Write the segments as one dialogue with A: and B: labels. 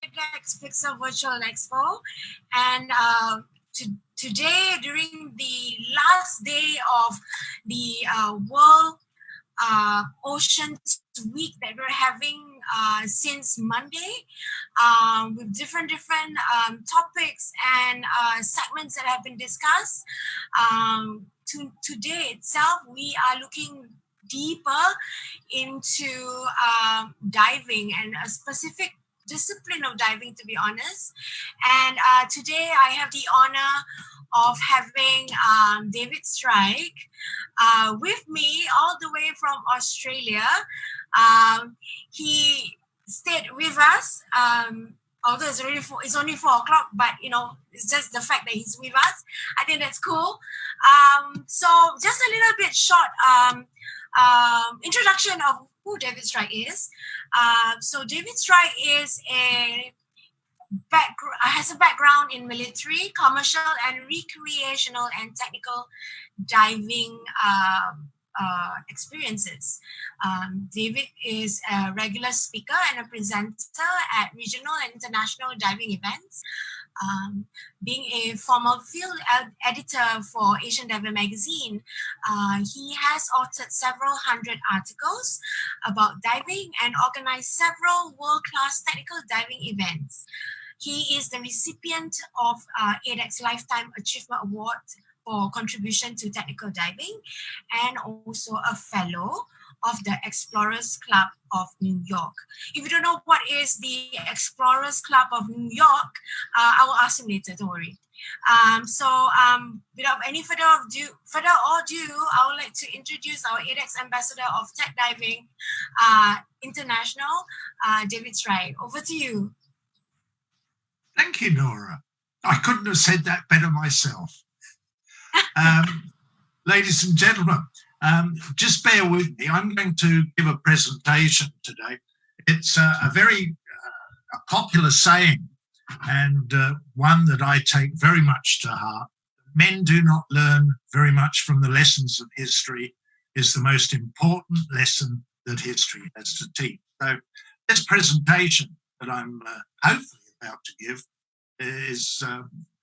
A: TEDx Pixel Virtual Expo, and today, during the last day of the World Oceans Week that we're having since Monday, with different topics and segments that have been discussed. Today itself, we are looking deeper into diving and a specific discipline of diving, to be honest. And today I have the honor of having David Strike with me all the way from Australia. He stayed with us. Although it's only 4 o'clock, but it's just the fact that he's with us. I think that's cool. So just a little bit short introduction of who David Strike is. So David Strike is has a background in military, commercial, and recreational and technical diving experiences. David is a regular speaker and a presenter at regional and international diving events. Being a former field editor for Asian Diver magazine, he has authored several hundred articles about diving and organized several world-class technical diving events. He is the recipient of ADEX Lifetime Achievement Award for contribution to technical diving, and also a fellow of the Explorers Club of New York. If you don't know what is the Explorers Club of New York, I will ask him later, don't worry. Without any further ado, I would like to introduce our ADEX Ambassador of Tech Diving International, David Strike. Over to you.
B: Thank you, Nora. I couldn't have said that better myself. Ladies and gentlemen, just bear with me. I'm going to give a presentation today. It's a very popular saying, and one that I take very much to heart. Men do not learn very much from the lessons of history is the most important lesson that history has to teach. So this presentation that I'm hopefully about to give is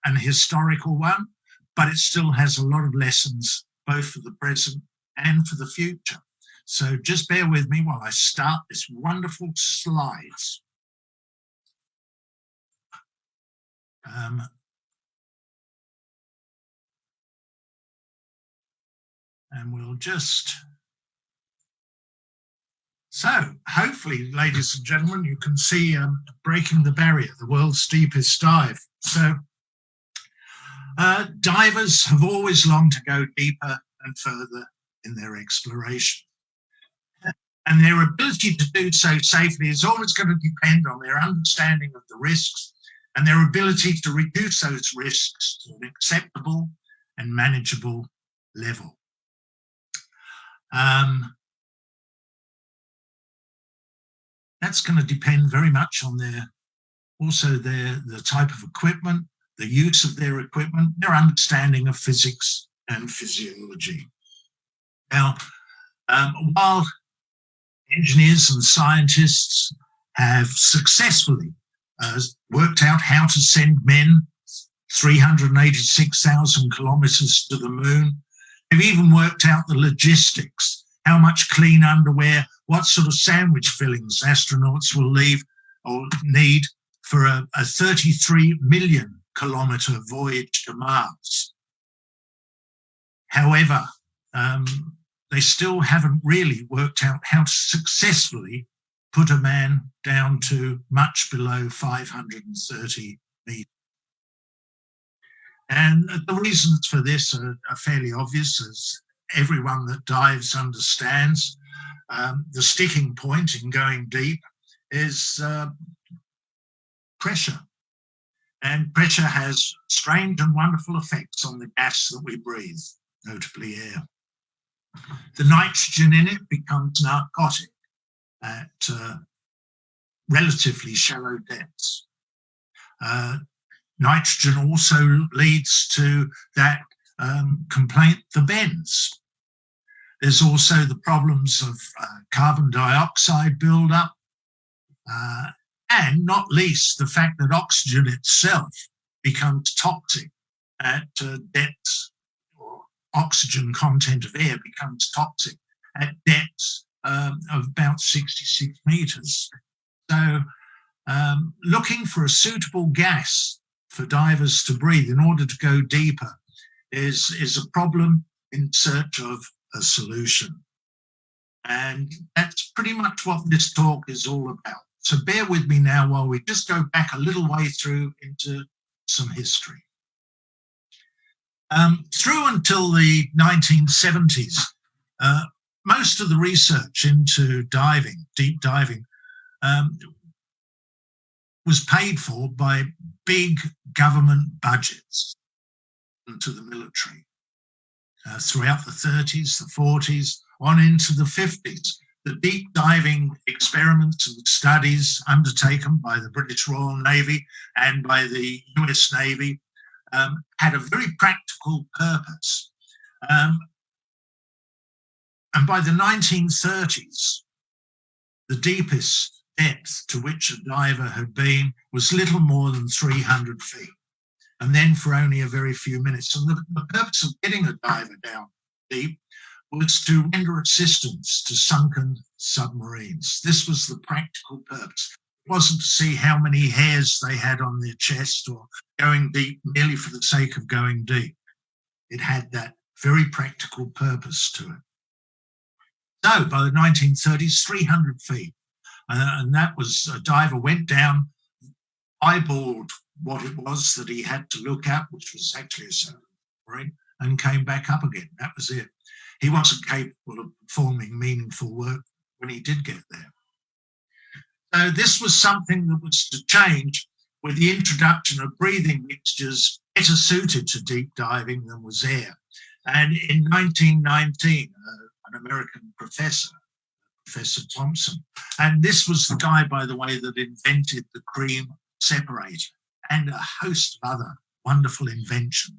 B: an historical one, but it still has a lot of lessons, both for the present and for the future. So just bear with me while I start this wonderful slides. And we'll just... So hopefully, ladies and gentlemen, you can see Breaking the Barrier, the world's deepest dive. So divers have always longed to go deeper and further in their exploration. And their ability to do so safely is always going to depend on their understanding of the risks and their ability to reduce those risks to an acceptable and manageable level. That's going to depend very much on the type of equipment, the use of their equipment, their understanding of physics and physiology. Now, while engineers and scientists have successfully worked out how to send men 386,000 kilometers to the moon, they've even worked out the logistics, how much clean underwear, what sort of sandwich fillings astronauts will leave or need for a 33 million kilometer voyage to Mars. However, they still haven't really worked out how to successfully put a man down to much below 530 meters. And the reasons for this are fairly obvious, as everyone that dives understands. The sticking point in going deep is pressure. And pressure has strange and wonderful effects on the gas that we breathe, notably air. The nitrogen in it becomes narcotic at relatively shallow depths. Nitrogen also leads to that complaint, the bends. There's also the problems of carbon dioxide buildup And not least, the fact that oxygen itself becomes toxic at depths, or oxygen content of air becomes toxic at depths of about 66 meters. So looking for a suitable gas for divers to breathe in order to go deeper is a problem in search of a solution. And that's pretty much what this talk is all about. So bear with me now while we just go back a little way through into some history. Through until the 1970s, most of the research into diving, deep diving, was paid for by big government budgets into the military. Throughout the 30s, the 40s, on into the 50s, the deep diving experiments and studies undertaken by the British Royal Navy and by the US Navy had a very practical purpose. And by the 1930s, the deepest depth to which a diver had been was little more than 300 feet, and then for only a very few minutes. And the purpose of getting a diver down deep was to render assistance to sunken submarines. This was the practical purpose. It wasn't to see how many hairs they had on their chest or going deep merely for the sake of going deep. It had that very practical purpose to it. So by the 1930s, 300 feet. And that was, a diver went down, eyeballed what it was that he had to look at, which was actually a submarine, and came back up again. That was it. He wasn't capable of performing meaningful work when he did get there. So this was something that was to change with the introduction of breathing mixtures better suited to deep diving than was air. And in 1919, an American professor, Professor Thompson, and this was the guy, by the way, that invented the cream separator and a host of other wonderful inventions.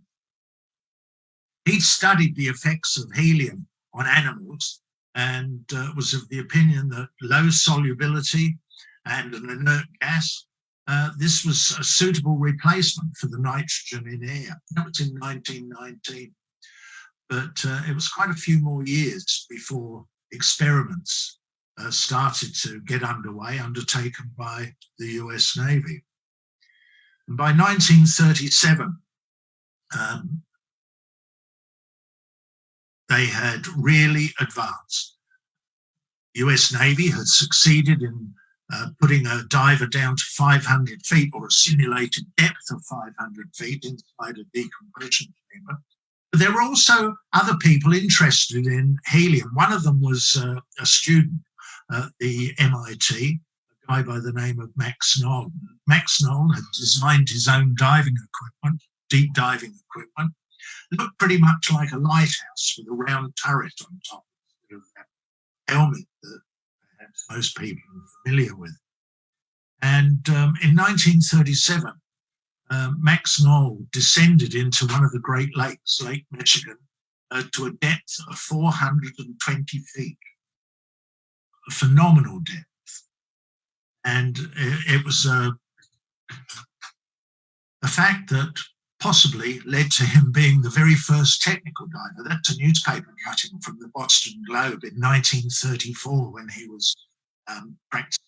B: He studied the effects of helium on animals and was of the opinion that low solubility and an inert gas, this was a suitable replacement for the nitrogen in air. That was in 1919. But it was quite a few more years before experiments started to get underway, undertaken by the US Navy. And by 1937, they had really advanced. The US Navy had succeeded in putting a diver down to 500 feet, or a simulated depth of 500 feet inside a decompression chamber. But there were also other people interested in helium. One of them was a student at the MIT, a guy by the name of Max Knoll. Max Knoll had designed his own diving equipment, deep diving equipment. It looked pretty much like a lighthouse with a round turret on top of that helmet that perhaps most people are familiar with. And in 1937, Max Knoll descended into one of the Great Lakes, Lake Michigan, to a depth of 420 feet. A phenomenal depth. And it was a fact that possibly led to him being the very first technical diver. That's a newspaper cutting from the Boston Globe in 1934 when he was practicing.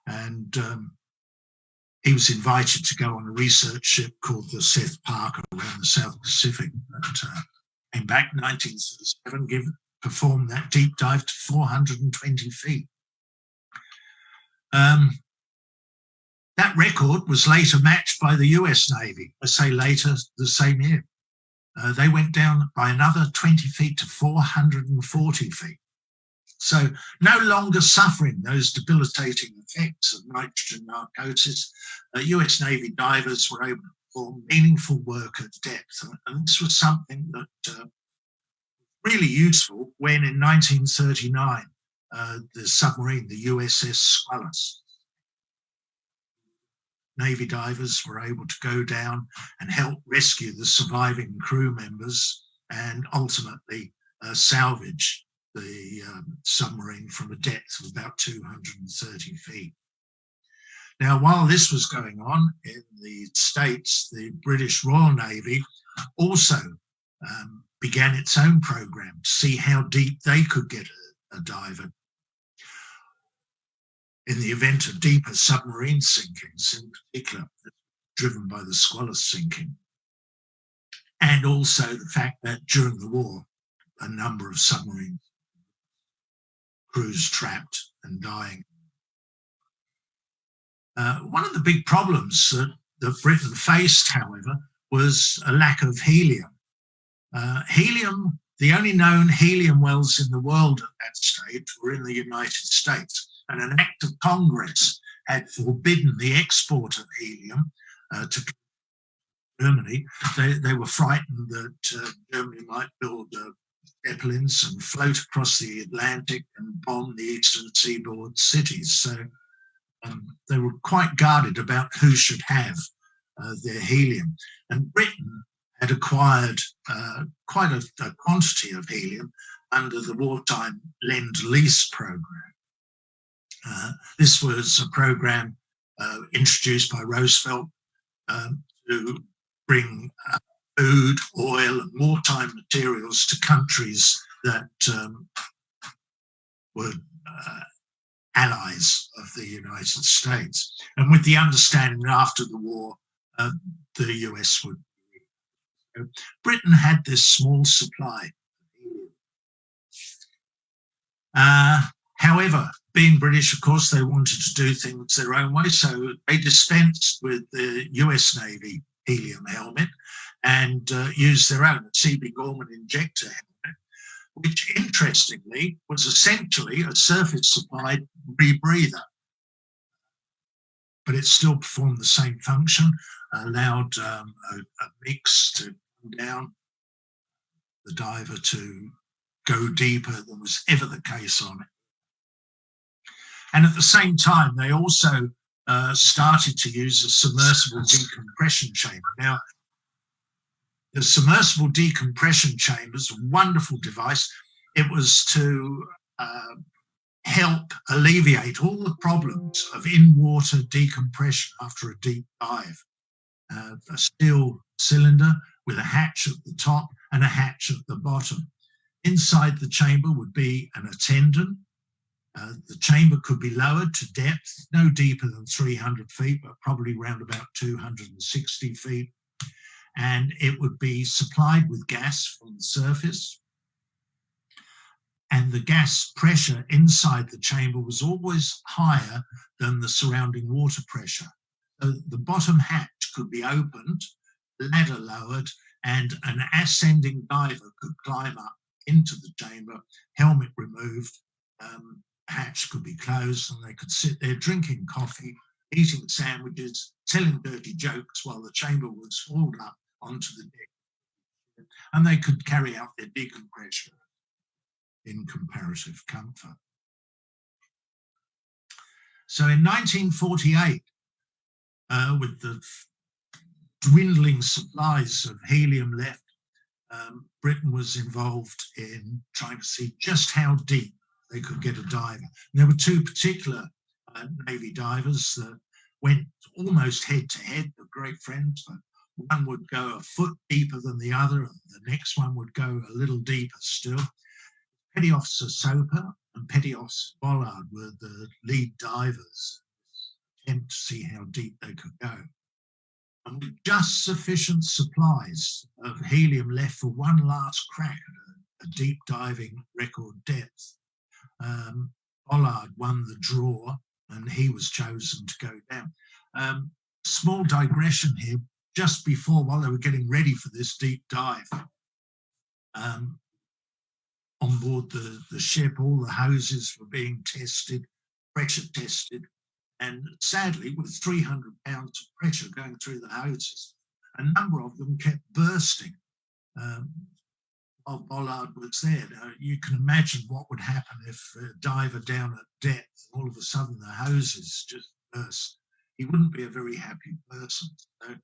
B: And he was invited to go on a research ship called the Seth Parker around the South Pacific. But came back in 1937, performed that deep dive to 420 feet. That record was later matched by the US Navy, I say later, the same year. They went down by another 20 feet to 440 feet. So no longer suffering those debilitating effects of nitrogen narcosis, US Navy divers were able to perform meaningful work at depth. And this was something that really useful when in 1939, the submarine, the USS Squalus, Navy divers were able to go down and help rescue the surviving crew members and ultimately salvage the submarine from a depth of about 230 feet. Now, while this was going on in the States, the British Royal Navy also began its own program to see how deep they could get a diver in the event of deeper submarine sinkings, in particular, driven by the Squalor sinking. And also the fact that during the war, a number of submarine crews trapped and dying. One of the big problems that Britain faced, however, was a lack of helium. Helium, the only known helium wells in the world at that stage were in the United States, and an act of Congress had forbidden the export of helium to Germany. They were frightened that Germany might build zeppelins and float across the Atlantic and bomb the eastern seaboard cities. So they were quite guarded about who should have their helium. And Britain had acquired quite a quantity of helium under the wartime Lend-Lease program. This was a program introduced by Roosevelt to bring food, oil, and wartime materials to countries that were allies of the United States, and with the understanding that after the war, the US would. Britain had this small supply. However, being British, of course, they wanted to do things their own way, so they dispensed with the US Navy helium helmet and used their own C.B. Gorman injector helmet, which interestingly was essentially a surface-supplied rebreather. But it still performed the same function, allowed a mix to come down, the diver to go deeper than was ever the case on it. And at the same time, they also started to use a submersible decompression chamber. Now, the submersible decompression chamber is a wonderful device. It was to help alleviate all the problems of in-water decompression after a deep dive. A steel cylinder with a hatch at the top and a hatch at the bottom. Inside the chamber would be an attendant. The chamber could be lowered to depth, no deeper than 300 feet, but probably around about 260 feet. And it would be supplied with gas from the surface. And the gas pressure inside the chamber was always higher than the surrounding water pressure. So the bottom hatch could be opened, ladder lowered, and an ascending diver could climb up into the chamber, helmet removed, hatch could be closed, and they could sit there drinking coffee, eating sandwiches, telling dirty jokes while the chamber was hauled up onto the deck. And they could carry out their decompression in comparative comfort. So in 1948, with the dwindling supplies of helium left, Britain was involved in trying to see just how deep they could get a diver. And there were two particular Navy divers that went almost head to head, they're great friends, but one would go a foot deeper than the other, and the next one would go a little deeper still. Petty Officer Soper and Petty Officer Bollard were the lead divers, attempt to see how deep they could go. And with just sufficient supplies of helium left for one last crack at a deep diving record depth, Bollard won the draw and he was chosen to go down. Small digression here, just before, while they were getting ready for this deep dive, on board the ship, all the hoses were being tested, pressure tested, and sadly, with 300 pounds of pressure going through the hoses, a number of them kept bursting while Bollard was there. Now, you can imagine what would happen if a diver down at depth, all of a sudden the hoses just burst. He wouldn't be a very happy person. So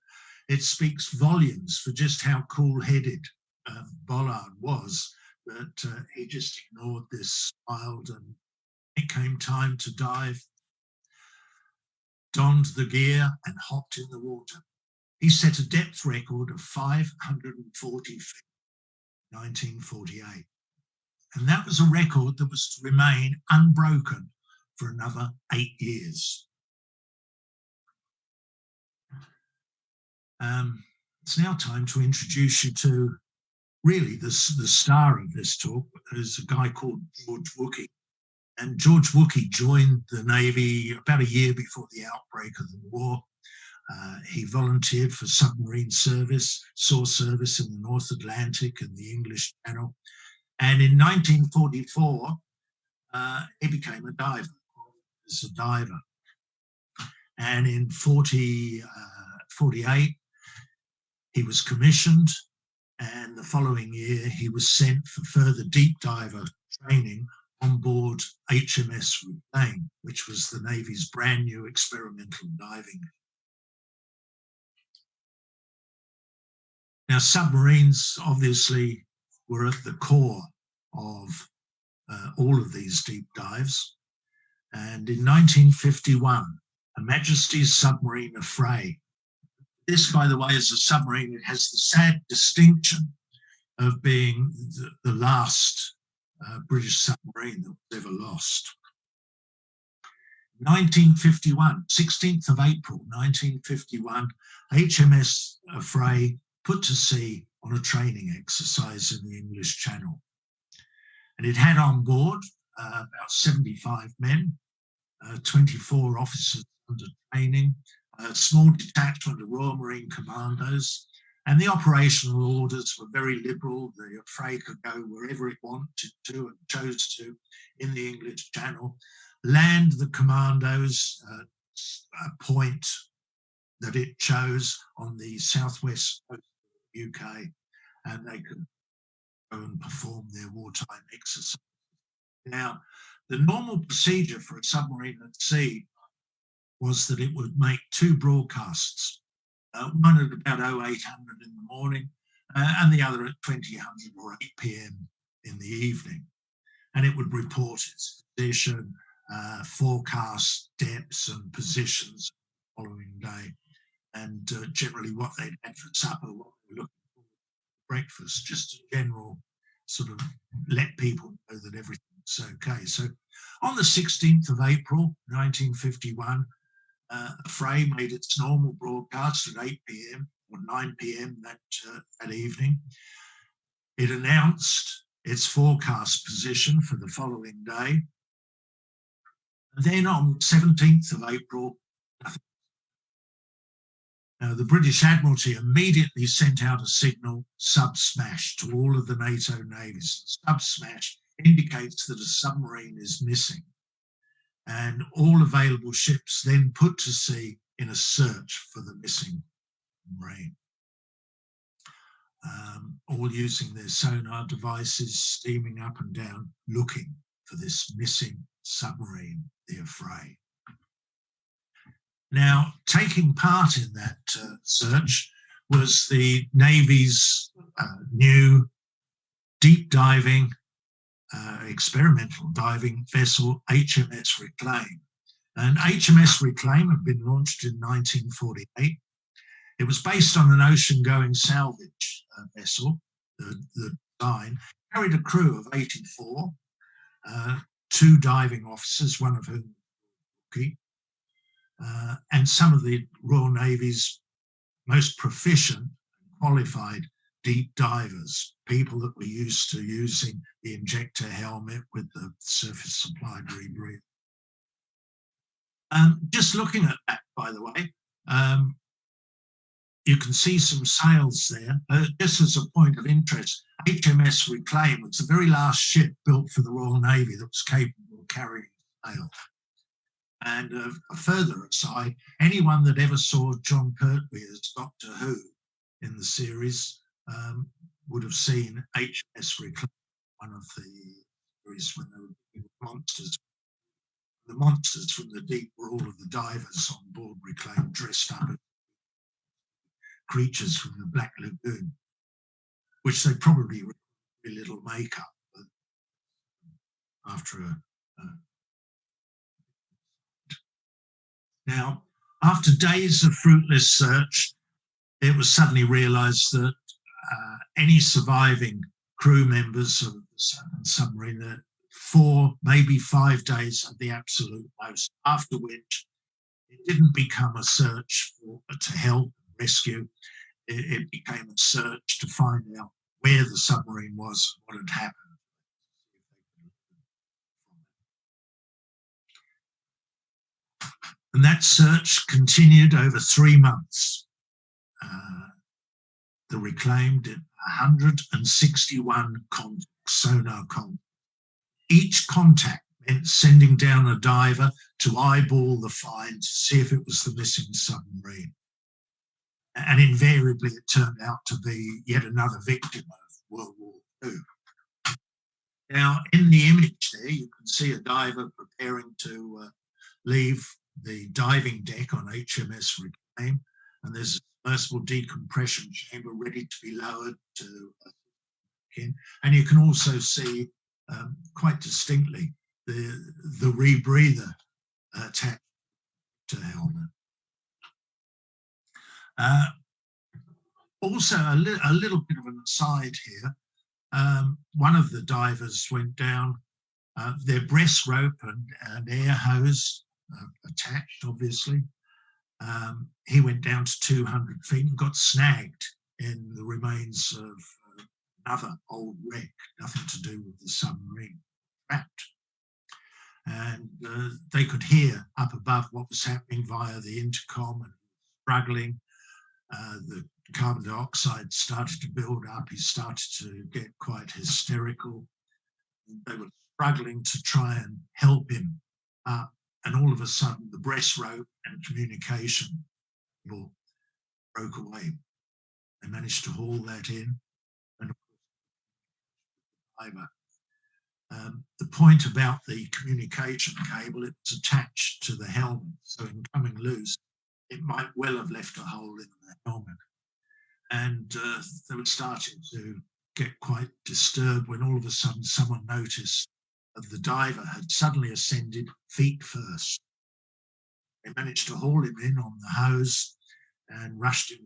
B: it speaks volumes for just how cool-headed Bollard was, that he just ignored this, smiled, and it came time to dive. donned the gear and hopped in the water. He set a depth record of 540 feet, 1948. And that was a record that was to remain unbroken for another 8 years. It's now time to introduce you to really the star of this talk, is a guy called George Wookey. And George Wookey joined the Navy about a year before the outbreak of the war. He volunteered for submarine service, saw service in the North Atlantic and the English Channel. And in 1944, he became a diver, as a diver. And in 48, he was commissioned, and the following year he was sent for further deep diver training on board HMS Reclaim, which was the Navy's brand new experimental diving. Now, submarines obviously were at the core of all of these deep dives. And in 1951, Her Majesty's submarine Affray. This, by the way, is a submarine. It has the sad distinction of being the last British submarine that was ever lost. 1951, 16th of April, 1951, HMS Affray put to sea on a training exercise in the English Channel. And it had on board about 75 men, 24 officers under training, a small detachment of Royal Marine Commandos, and the operational orders were very liberal. The Affray could go wherever it wanted to and chose to in the English Channel, land the commandos at a point that it chose on the southwest coast of the UK, and they could go and perform their wartime exercise. Now, the normal procedure for a submarine at sea was that it would make two broadcasts, one at about 0800 in the morning and the other at 2000 or 8 p.m. in the evening. And it would report its position, forecast depths and positions the following day, and generally what they'd had for supper, what they were looking for breakfast, just a general sort of let people know that everything's okay. So on the 16th of April, 1951, Affray made its normal broadcast at 8 p.m. or 9 p.m. that evening. It announced its forecast position for the following day. And then on the 17th of April, nothing. Now, the British Admiralty immediately sent out a signal, sub-smash, to all of the NATO navies. Sub-smash indicates that a submarine is missing, and all available ships then put to sea in a search for the missing submarine. All using their sonar devices, steaming up and down, looking for this missing submarine, the Affray. Now, taking part in that search was the Navy's new deep diving, experimental diving vessel, HMS Reclaim. And HMS Reclaim had been launched in 1948. It was based on an ocean-going salvage vessel. The design carried a crew of 84, 2 diving officers, one of whom was Wookey, and some of the Royal Navy's most proficient and qualified deep divers, people that were used to using the injector helmet with the surface supplied rebreather. Just looking at that, by the way, you can see some sails there. Just as a point of interest, HMS Reclaim was the very last ship built for the Royal Navy that was capable of carrying a sail. And a further aside, anyone that ever saw John Pertwee as Doctor Who in the series would have seen HMS Reclaim, one of the series when they were monsters. The monsters from the deep were all of the divers on board Reclaim, dressed up as creatures from the Black Lagoon, which they probably very little makeup after a. Now, After days of fruitless search, it was suddenly realised that any surviving crew members of the submarine, 4, maybe 5 days at the absolute most, after which it didn't become a search to help rescue. It became a search to find out where the submarine was, what had happened. And that search continued over 3 months. The Reclaim did 161 sonar contacts. Each contact meant sending down a diver to eyeball the find to see if it was the missing submarine. And invariably it turned out to be yet another victim of World War II. Now, in the image there, you can see a diver preparing to leave the diving deck on HMS Reclaim, and there's a submersible decompression chamber ready to be lowered to and you can also see quite distinctly the rebreather attached to the helmet. Also, a little bit of an aside here. One of the divers went down, their breast rope and air hose attached, obviously. He went down to 200 feet and got snagged in the remains of another old wreck, nothing to do with the submarine, trapped. And they could hear up above what was happening via the intercom and struggling. The carbon dioxide started to build up. He started to get quite hysterical. They were struggling to try and help him up. And all of a sudden, the breast rope and communication broke away. They managed to haul that in. And the point about the communication cable, it was attached to the helmet. So in coming loose, it might well have left a hole in the helmet. And they were starting to get quite disturbed when all of a sudden someone noticed that the diver had suddenly ascended feet first. They managed to haul him in on the hose and rushed him to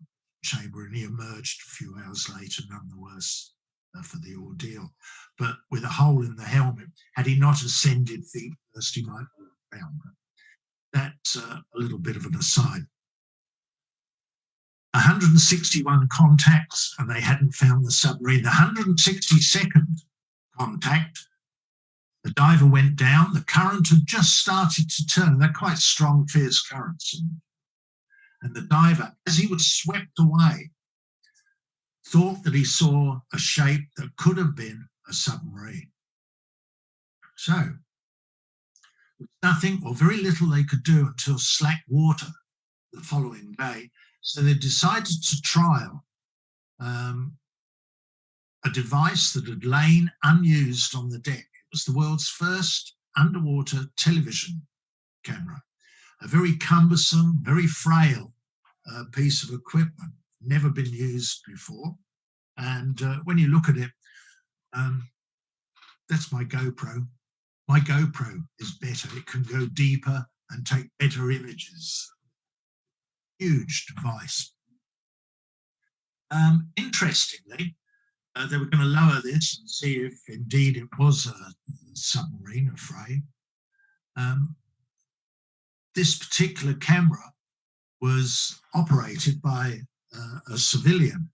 B: the chamber, and he emerged a few hours later, none the worse for the ordeal. But with a hole in the helmet, had he not ascended feet first, he might have drowned. That's a little bit of an aside. 161 contacts, and they hadn't found the submarine. The 162nd contact, the diver went down. The current had just started to turn. They're quite strong, fierce currents. And the diver, as he was swept away, thought that he saw a shape that could have been a submarine. So, with nothing or very little they could do until slack water the following day, so they decided to trial a device that had lain unused on the deck. It was the world's first underwater television camera, a very cumbersome, very frail piece of equipment, never been used before. And when you look at it, that's my GoPro. My GoPro is better. It can go deeper and take better images. Huge device. Interestingly, they were going to lower this and see if indeed it was a submarine, a frame. This particular camera was operated by a civilian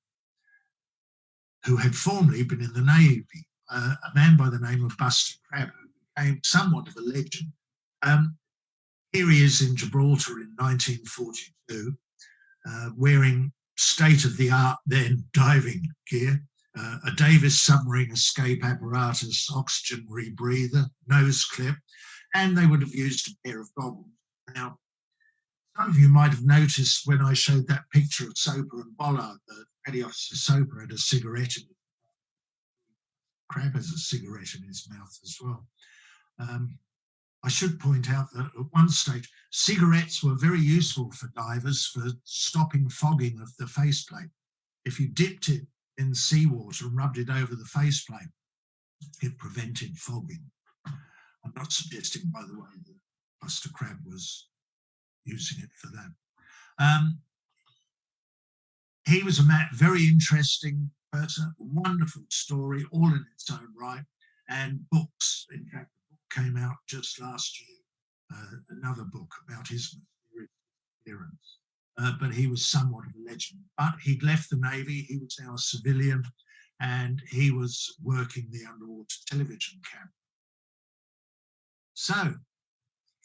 B: who had formerly been in the Navy, a man by the name of Buster Crabbe, who became somewhat of a legend. Here he is in Gibraltar in 1942, wearing state-of-the-art then diving gear, a Davis submarine escape apparatus, oxygen rebreather, nose clip, and they would have used a pair of goggles. Now, some of you might have noticed when I showed that picture of Soper and Bollard that Petty Officer Soper had a cigarette in his mouth. Crabbe has a cigarette in his mouth as well. I should point out that at one stage, cigarettes were very useful for divers for stopping fogging of the faceplate. If you dipped it in seawater and rubbed it over the faceplate, it prevented fogging. I'm not suggesting, by the way, that Buster Crabbe was using it for that. He was a very interesting person, wonderful story, all in its own right, and books. In fact, the book came out just last year, another book about his mysterious appearance. But he was somewhat of a legend. But he'd left the Navy, he was now a civilian, and he was working the underwater television camera. So,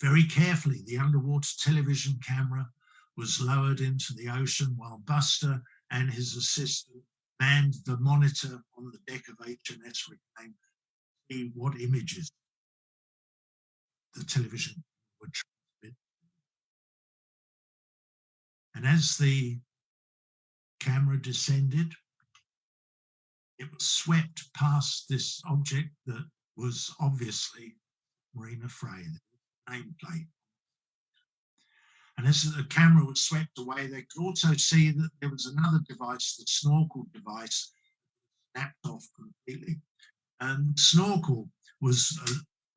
B: very carefully, the underwater television camera was lowered into the ocean while Buster and his assistant manned the monitor on the deck of HMS Reclaim to see what images the television would transmit. And as the camera descended, it was swept past this object that was obviously Marina Frey, the nameplate. And as the camera was swept away, they could also see that there was another device, the snorkel device, snapped off completely. And the snorkel was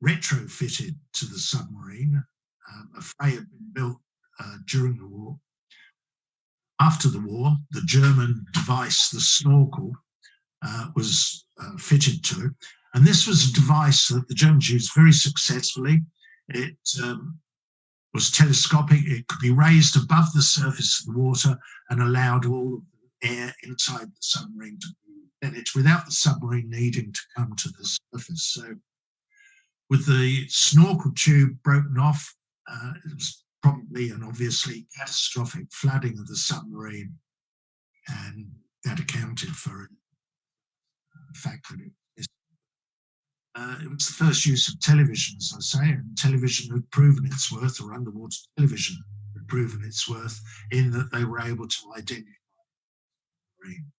B: retrofitted to the submarine. A Frey had been built during the war. After the war, the German device, the snorkel, was fitted to it. And this was a device that the Germans used very successfully. It was telescopic. It could be raised above the surface of the water and allowed all of the air inside the submarine to manage without the submarine needing to come to the surface. So with the snorkel tube broken off, it was probably and obviously catastrophic flooding of the submarine, and that accounted for the fact that it was the first use of television, as I say, and television had proven its worth, or underwater television had proven its worth, in that they were able to identify the submarine.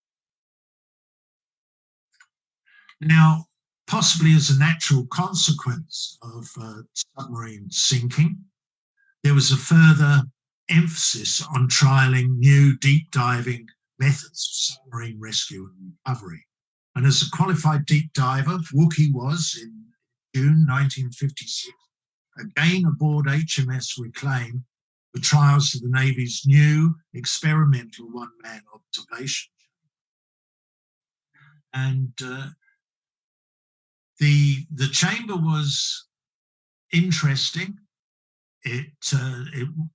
B: Now, possibly as a natural consequence of submarine sinking, there was a further emphasis on trialling new deep diving methods of submarine rescue and recovery. And as a qualified deep diver, Wookey was, in June 1956, again aboard HMS Reclaim for trials of the Navy's new experimental one-man observation. And the chamber was interesting. It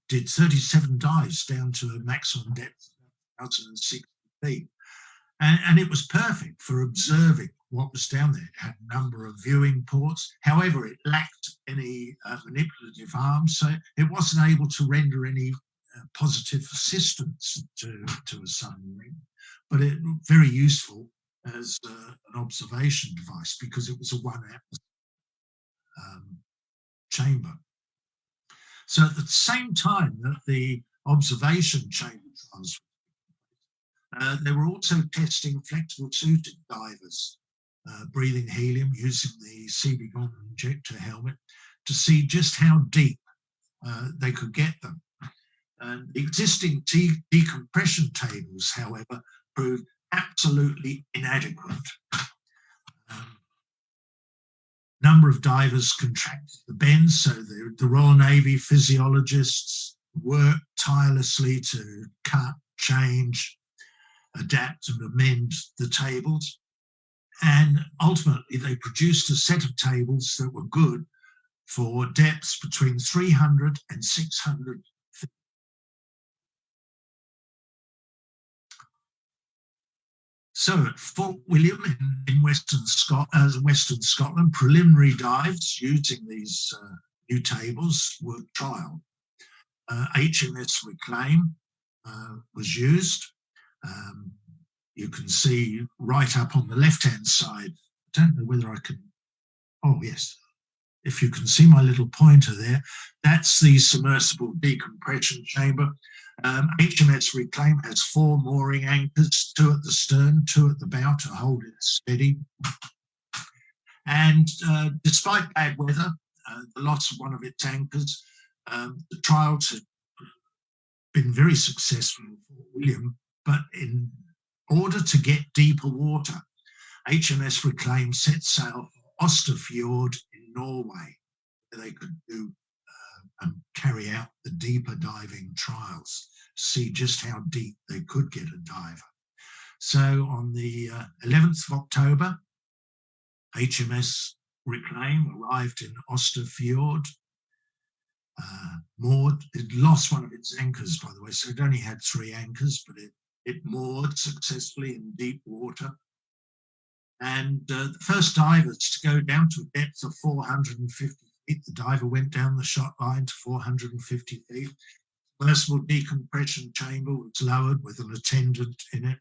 B: did 37 dives down to a maximum depth of 1,060 feet. And it was perfect for observing what was down there. It had a number of viewing ports. However, it lacked any manipulative arms, so it wasn't able to render any positive assistance to a submarine. But it was very useful as an observation device because it was a one-atmosphere chamber. So at the same time that the observation chamber trials, they were also testing flexible suited divers, breathing helium using the CB injector helmet to see just how deep they could get them. And the existing decompression tables, however, proved absolutely inadequate. Number of divers contracted the bends, so the Royal Navy physiologists worked tirelessly to cut, change, adapt and amend the tables. And ultimately they produced a set of tables that were good for depths between 300 and 600 feet. So at Fort William in Western Scotland, preliminary dives using these new tables were trialled. HMS Reclaim was used. You can see right up on the left-hand side, I don't know whether I can, oh yes, if you can see my little pointer there, that's the submersible decompression chamber. HMS Reclaim has 4 mooring anchors, 2 at the stern, 2 at the bow to hold it steady. And despite bad weather, the loss of one of its anchors, the trials had been very successful for William, but in order to get deeper water, HMS Reclaim set sail for Osterfjord in Norway, where they could do carry out the deeper diving trials, see just how deep they could get a diver. So on the 11th of October, HMS Reclaim arrived in Osterfjord, moored. It lost one of its anchors, by the way, so it only had 3 anchors, but it moored successfully in deep water. And the first divers to go down to a depth of 450 feet, the diver went down the shot line to 450 feet. Submersible decompression chamber was lowered with an attendant in it.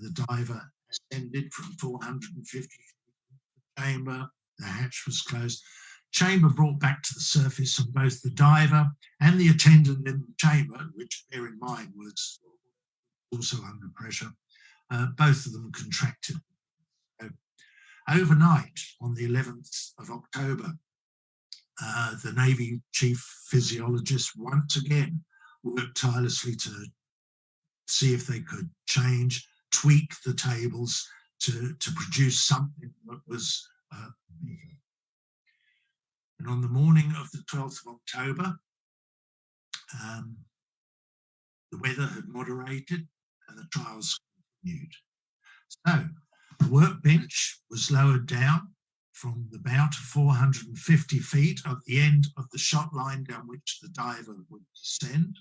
B: The diver ascended from 450 feet to the chamber. The hatch was closed. Chamber brought back to the surface, and both the diver and the attendant in the chamber, which bear in mind was also under pressure, both of them contracted. So, overnight, on the 11th of October, the Navy chief physiologist once again worked tirelessly to see if they could tweak the tables to produce something that was bigger. And on the morning of the 12th of October, the weather had moderated and the trials continued. So the workbench was lowered down from the bow to 450 feet at the end of the shot line down which the diver would descend.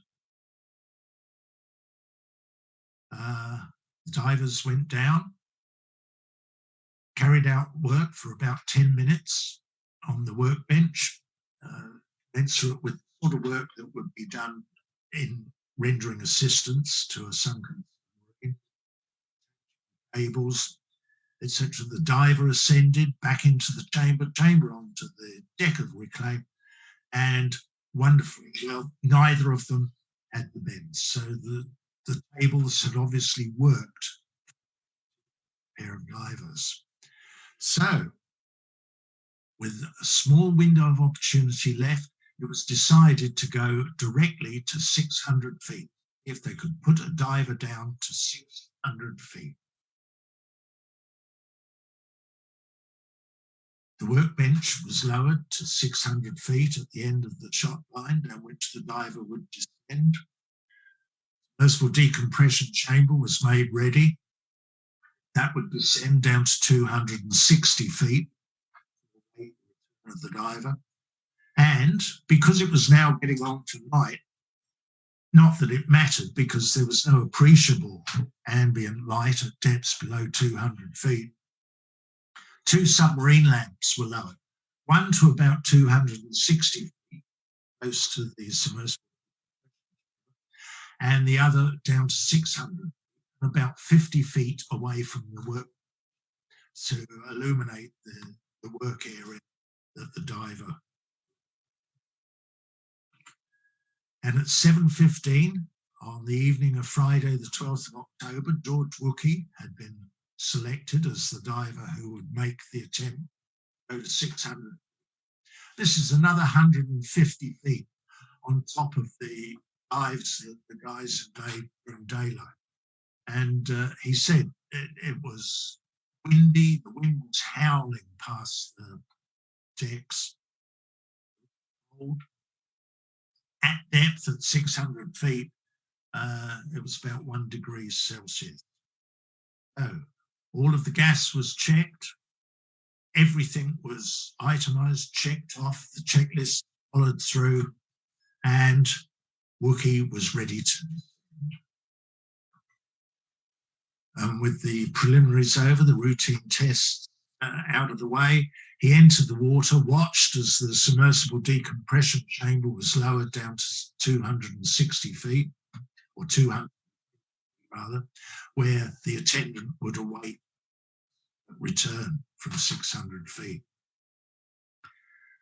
B: The divers went down, carried out work for about 10 minutes on the workbench, commensurate with the sort of work that would be done in rendering assistance to a sunken cables, etc. The diver ascended back into the chamber onto the deck of Reclaim, and wonderfully, well, neither of them had the bends. So the tables had obviously worked for a pair of divers. So, with a small window of opportunity left, it was decided to go directly to 600 feet, if they could put a diver down to 600 feet. The workbench was lowered to 600 feet at the end of the shot line down which the diver would descend. The submersible decompression chamber was made ready. That would descend down to 260 feet of the diver. And because it was now getting on to night, not that it mattered because there was no appreciable ambient light at depths below 200 feet, 2 submarine lamps were lowered, one to about 260 feet, close to the submersible, and the other down to 600, about 50 feet away from the work, to illuminate the work area that the diver. And at 7:15 on the evening of Friday, the 12th of October, George Wookey had been selected as the diver who would make the attempt to go to 600. This is another 150 feet on top of the dives that the guys had made during daylight. And he said it was windy, the wind was howling past the decks. Cold. At depth at 600 feet, it was about 1 degree Celsius. So all of the gas was checked. Everything was itemised, checked off, the checklist followed through, and Wookey was ready to. With the preliminaries over, the routine tests out of the way, he entered the water, watched as the submersible decompression chamber was lowered down to 260 feet, or 200 rather, where the attendant would await return from 600 feet.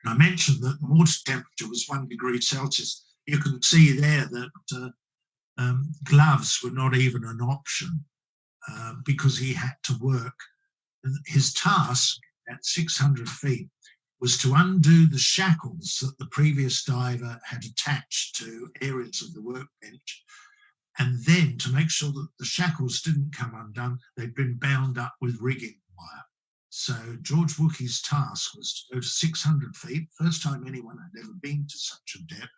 B: And I mentioned that the water temperature was 1 degree Celsius. You can see there that gloves were not even an option because he had to work. His task at 600 feet was to undo the shackles that the previous diver had attached to areas of the workbench, and then to make sure that the shackles didn't come undone, they'd been bound up with rigging wire. So George Wookie's task was to go to 600 feet, first time anyone had ever been to such a depth,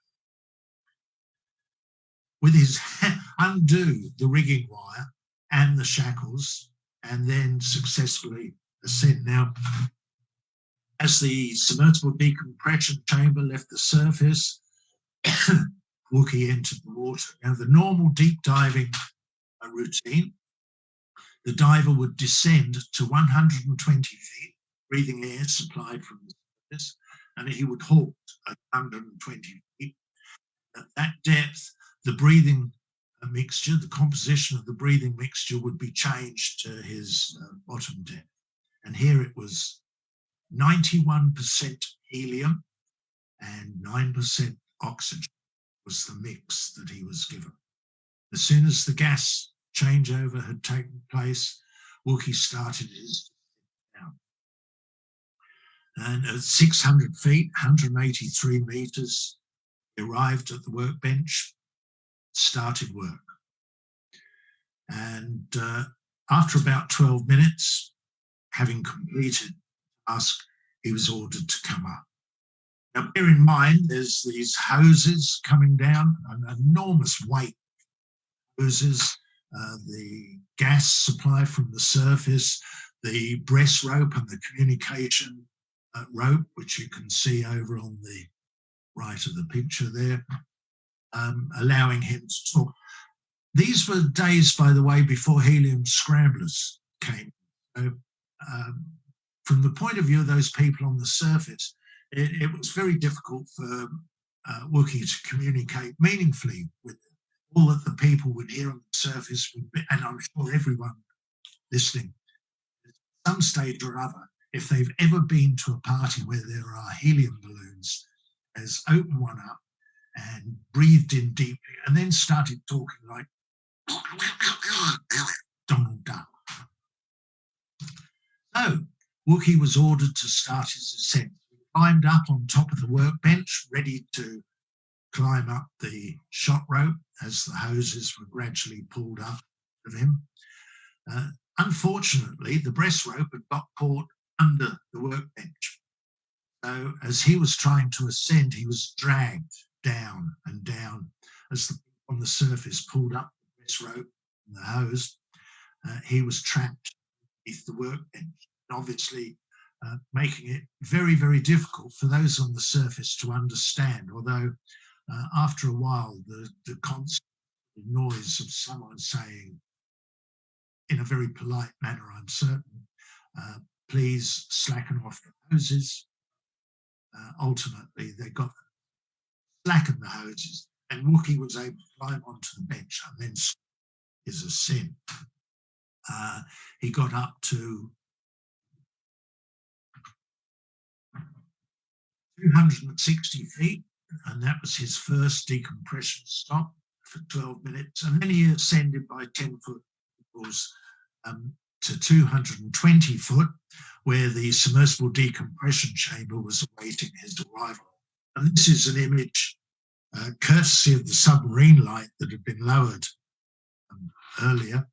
B: with his undo the rigging wire and the shackles, and then successfully ascend. Now, as the submersible decompression chamber left the surface, Wookie entered the water. Now, the normal deep diving routine, the diver would descend to 120 feet, breathing air supplied from the surface, and he would halt at 120 feet. At that depth, the breathing mixture, the composition of the breathing mixture would be changed to his bottom depth. And here it was 91% helium and 9% oxygen was the mix that he was given. As soon as the gas changeover had taken place, Wookie started his down. And at 600 feet, 183 meters, he arrived at the workbench, started work. And after about 12 minutes, having completed the task, he was ordered to come up. Now, bear in mind, there's these hoses coming down, an enormous weight hoses, the gas supply from the surface, the breast rope and the communication rope, which you can see over on the right of the picture there, allowing him to talk. These were days, by the way, before helium scramblers came. So, from the point of view of those people on the surface, it was very difficult for Wookie to communicate meaningfully with them. All that the people would hear on the surface would be, and I'm sure everyone listening, at some stage or other, if they've ever been to a party where there are helium balloons, has opened one up and breathed in deeply and then started talking like Donald Duck. So Wookie was ordered to start his ascent. He climbed up on top of the workbench, ready to climb up the shot rope as the hoses were gradually pulled up of him. Unfortunately, the breast rope had got caught under the workbench. So as he was trying to ascend, he was dragged down and down as the people on the surface pulled up the breast rope and the hose. He was trapped beneath the workbench, obviously making it very, very difficult for those on the surface to understand, although after a while, the constant noise of someone saying, in a very polite manner, I'm certain, please slacken off the hoses. Ultimately, they got slackened the hoses, and Wookie was able to climb onto the bench and then his ascent. He got up to 260 feet, and that was his first decompression stop for 12 minutes. And then he ascended by 10-foot intervals to 220 foot, where the submersible decompression chamber was awaiting his arrival. And this is an image courtesy of the submarine light that had been lowered earlier.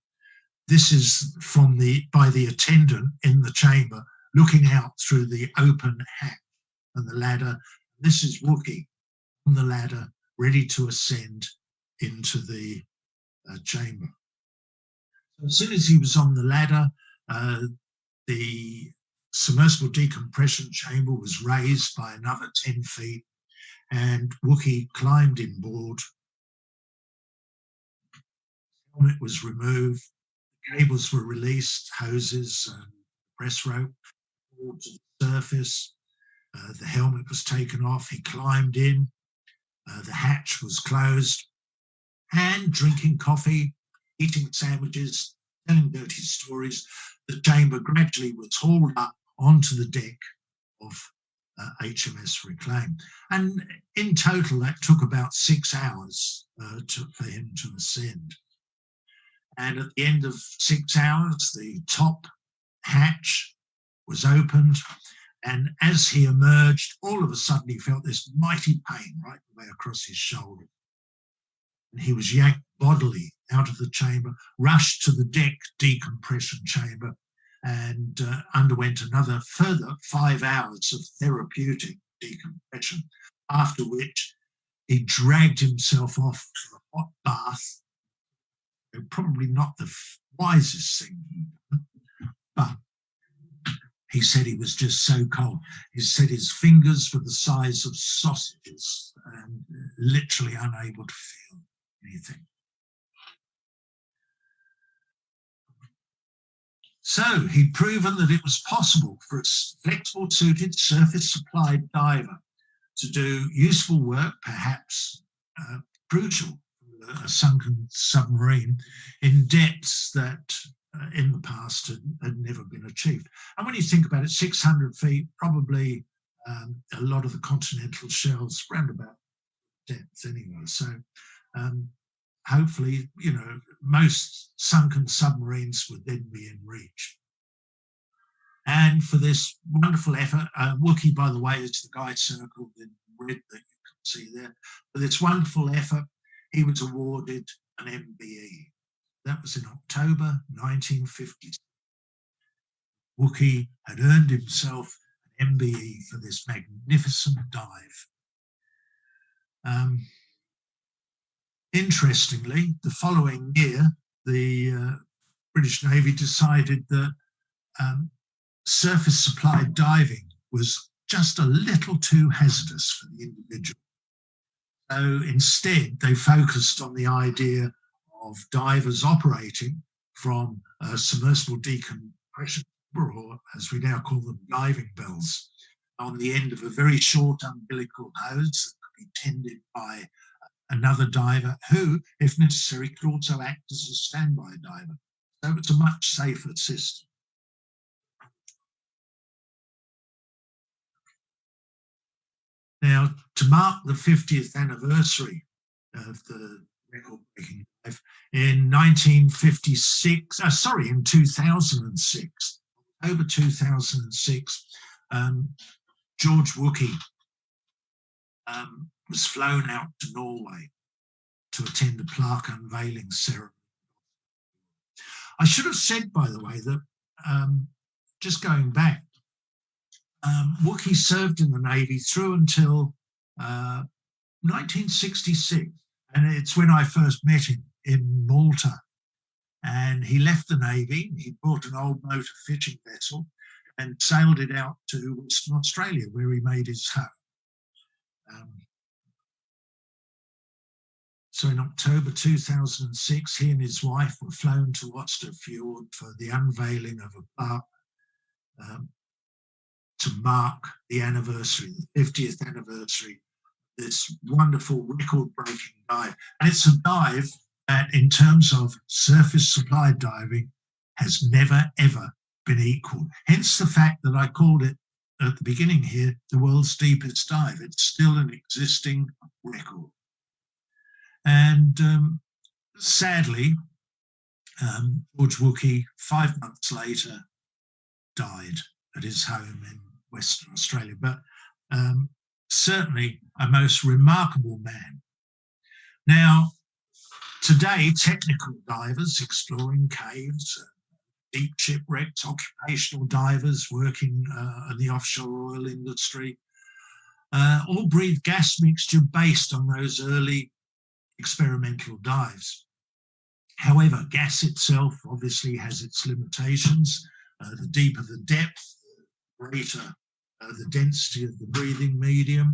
B: This is by the attendant in the chamber, looking out through the open hatch and the ladder. This is Wookie on the ladder, ready to ascend into the chamber. So as soon as he was on the ladder, the submersible decompression chamber was raised by another 10 feet, and Wookie climbed inboard. The helmet was removed, the cables were released, hoses and breast rope pulled to the surface. The helmet was taken off. He climbed in. The hatch was closed, and drinking coffee, eating sandwiches, telling dirty stories, the chamber gradually was hauled up onto the deck of HMS Reclaim. And in total, that took about 6 hours for him to ascend. And at the end of 6 hours, the top hatch was opened. And as he emerged, all of a sudden he felt this mighty pain right the way across his shoulder. And he was yanked bodily out of the chamber, rushed to the deck decompression chamber, and underwent another further 5 hours of therapeutic decompression, after which he dragged himself off to a hot bath. Probably not the wisest thing he'd done, but he said he was just so cold. He said his fingers were the size of sausages and literally unable to feel anything. So he'd proven that it was possible for a flexible suited surface supplied diver to do useful work, perhaps crucial for a sunken submarine, in depths that in the past had never been achieved. And when you think about it, 600 feet, probably a lot of the continental shelves round about depth anyway. So hopefully, you know, most sunken submarines would then be in reach. And for this wonderful effort, Wookie, by the way, is the guy circled in red that you can see there. For this wonderful effort, he was awarded an MBE. That was in October 1950. Wookie had earned himself an MBE for this magnificent dive. Interestingly, the following year, the British Navy decided that surface supplied diving was just a little too hazardous for the individual. So instead, they focused on the idea of divers operating from submersible decompression, or as we now call them, diving bells, on the end of a very short umbilical hose that could be tended by another diver who, if necessary, could also act as a standby diver. So it's a much safer system. Now, to mark the 50th anniversary of the record-breaking dive, in 2006, October 2006, George Wookie was flown out to Norway to attend a plaque unveiling ceremony. I should have said, by the way, that just going back, Wookie served in the Navy through until 1966, and it's when I first met him in Malta. And he left the Navy, he bought an old motor fishing vessel and sailed it out to Western Australia, where he made his home. So in October 2006, he and his wife were flown to Osterfjord for the unveiling of a plaque to mark the anniversary, the 50th anniversary, this wonderful record-breaking dive. And it's a dive that, in terms of surface supplied diving, has never, ever been equaled. Hence the fact that I called it at the beginning here the world's deepest dive. It's still an existing record. And sadly, George Wookie, 5 months later, died at his home in Western Australia, but certainly a most remarkable man. Now, today, technical divers exploring caves, deep shipwrecks, occupational divers working in the offshore oil industry, all breathe gas mixture based on those early experimental dives. However, gas itself obviously has its limitations. The deeper the depth, the greater the density of the breathing medium,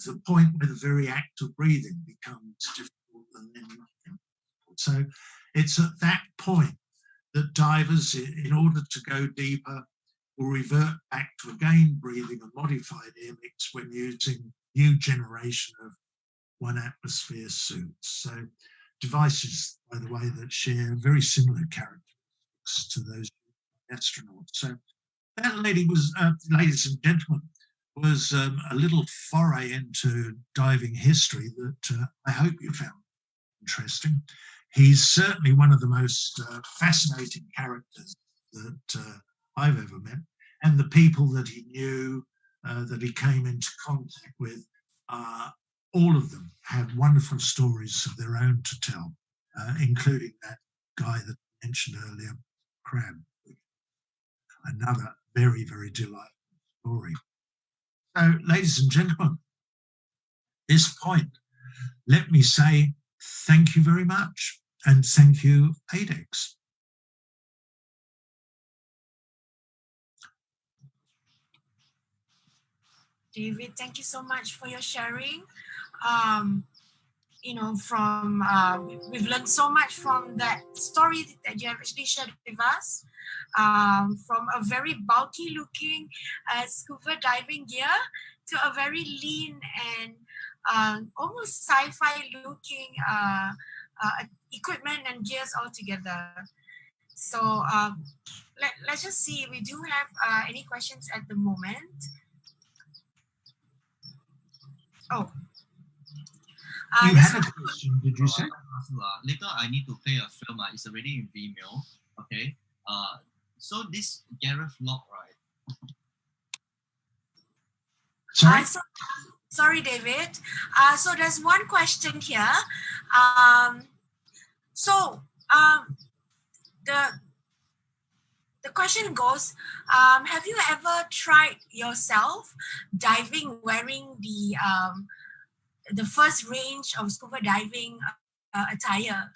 B: to the point where the very act of breathing becomes difficult and then nothing. So it's at that point that divers, in order to go deeper, will revert back to again breathing a modified air mix when using new generation of 1 atmosphere suits. So devices, by the way, that share very similar characteristics to those astronauts. So that lady was, ladies and gentlemen, was a little foray into diving history that I hope you found interesting. He's certainly one of the most fascinating characters that I've ever met, and the people that he knew, that he came into contact with, all of them had wonderful stories of their own to tell, including that guy that I mentioned earlier, Crab. another very, very delightful story. So, ladies and gentlemen, at this point, let me say thank you very much, and thank you, ADEX.
A: David, thank you so much for your sharing. We've learned so much from that story that you have actually shared with us. From a very bulky looking scuba diving gear to a very lean and almost sci-fi looking equipment and gears all together. So let's just see. We do have any questions at the moment. Oh.
B: You had a question, did you say?
C: Later, I need to play a film. It's already in Vimeo. Okay. So this Gareth Locke, right?
B: Sorry?
A: Sorry, David. So there's one question here. The question goes, have you ever tried yourself diving wearing the first range of scuba diving attire?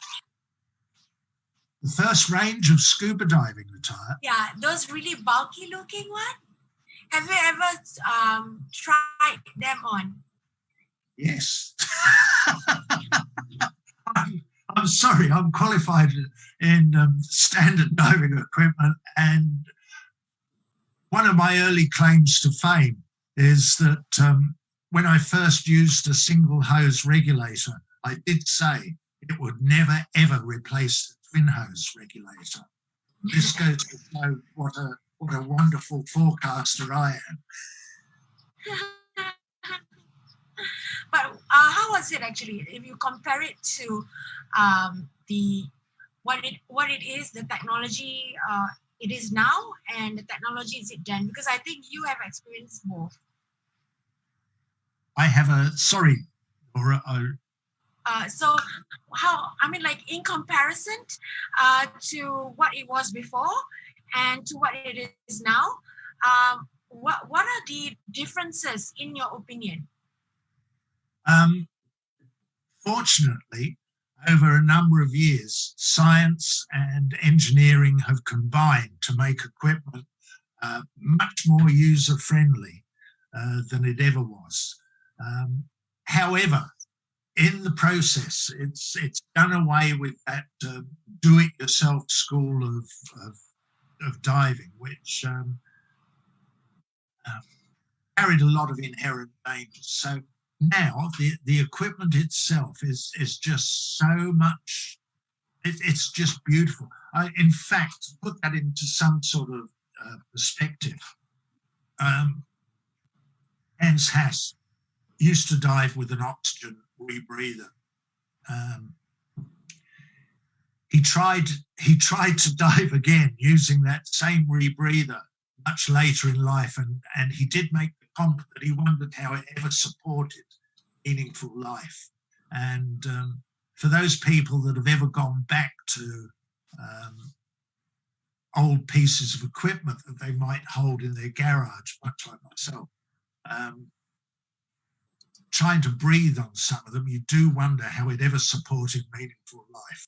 B: The first range of scuba diving attire?
A: Yeah, those really bulky looking one. Have you ever tried them on?
B: Yes. I'm sorry, I'm qualified in standard diving equipment, and one of my early claims to fame is that when I first used a single hose regulator, I did say it would never ever replace the twin hose regulator. This goes to show what a wonderful forecaster I am.
A: But how was it actually? If you compare it to what it is, the technology it is now, and the technology is it then? Because I think you have experienced both.
B: I have sorry, Laura.
A: So how, I mean, like in comparison to what it was before and to what it is now, what are the differences in your opinion?
B: Fortunately, over a number of years, science and engineering have combined to make equipment much more user-friendly than it ever was. However, in the process, it's done away with that do-it-yourself school of diving, which carried a lot of inherent dangers. So now the equipment itself is just so much, it's just beautiful. In fact, to put that into some sort of perspective, Hans Haas used to dive with an oxygen rebreather. He tried to dive again using that same rebreather much later in life, and he did make the comment that he wondered how it ever supported meaningful life. And for those people that have ever gone back to old pieces of equipment that they might hold in their garage, much like myself, trying to breathe on some of them, you do wonder how it ever supported meaningful life.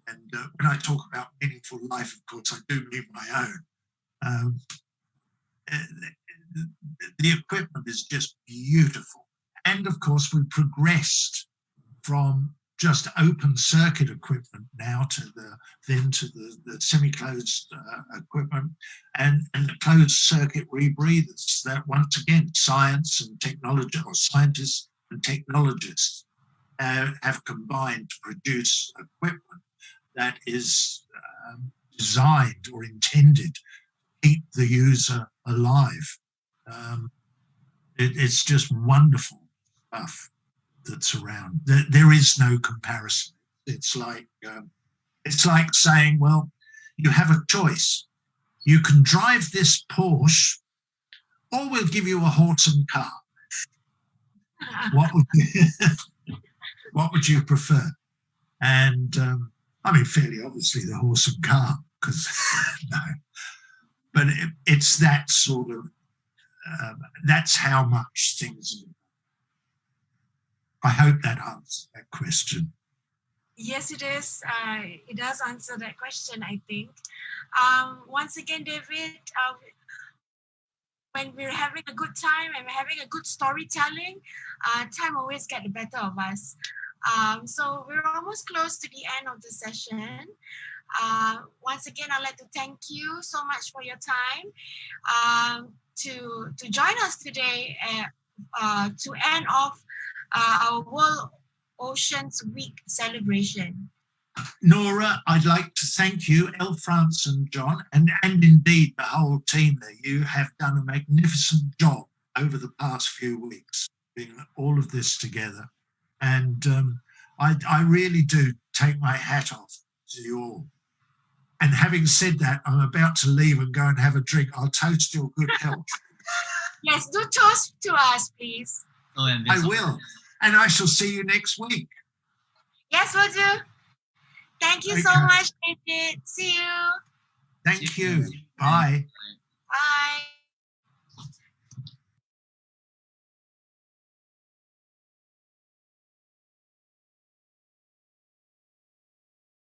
B: And when I talk about meaningful life, of course, I do mean my own. The equipment is just beautiful. And of course, we progressed from just open circuit equipment now to the semi-closed equipment and the closed circuit rebreathers that, once again, science and technology, or scientists and technologists have combined to produce equipment that is designed or intended to keep the user alive. It's just wonderful stuff that's around. There is no comparison. It's like saying, well, you have a choice. You can drive this Porsche, or we'll give you a horse and car. What would you prefer? And I mean, fairly obviously the horse and car, because no. but it's that sort of, that's how much things. I hope that answers that question.
A: Yes, it is. It does answer that question, I think. Once again, David, when we're having a good time and we're having a good storytelling, time always gets the better of us. So we're almost close to the end of the session. Once again, I'd like to thank you so much for your time to join us today to end off our World Oceans Week celebration.
B: Nora, I'd like to thank you, Elle, France and John, and indeed the whole team there. You have done a magnificent job over the past few weeks, doing all of this together. And I really do take my hat off to you all. And having said that, I'm about to leave and go and have a drink. I'll toast your good health.
A: Yes, do toast to us, please.
C: Oh, and
B: I will. And I shall see you next week.
A: Yes, we'll do. Thank you so
B: Okay.
A: much, David. See you.
B: Thank you. Bye.
A: Bye.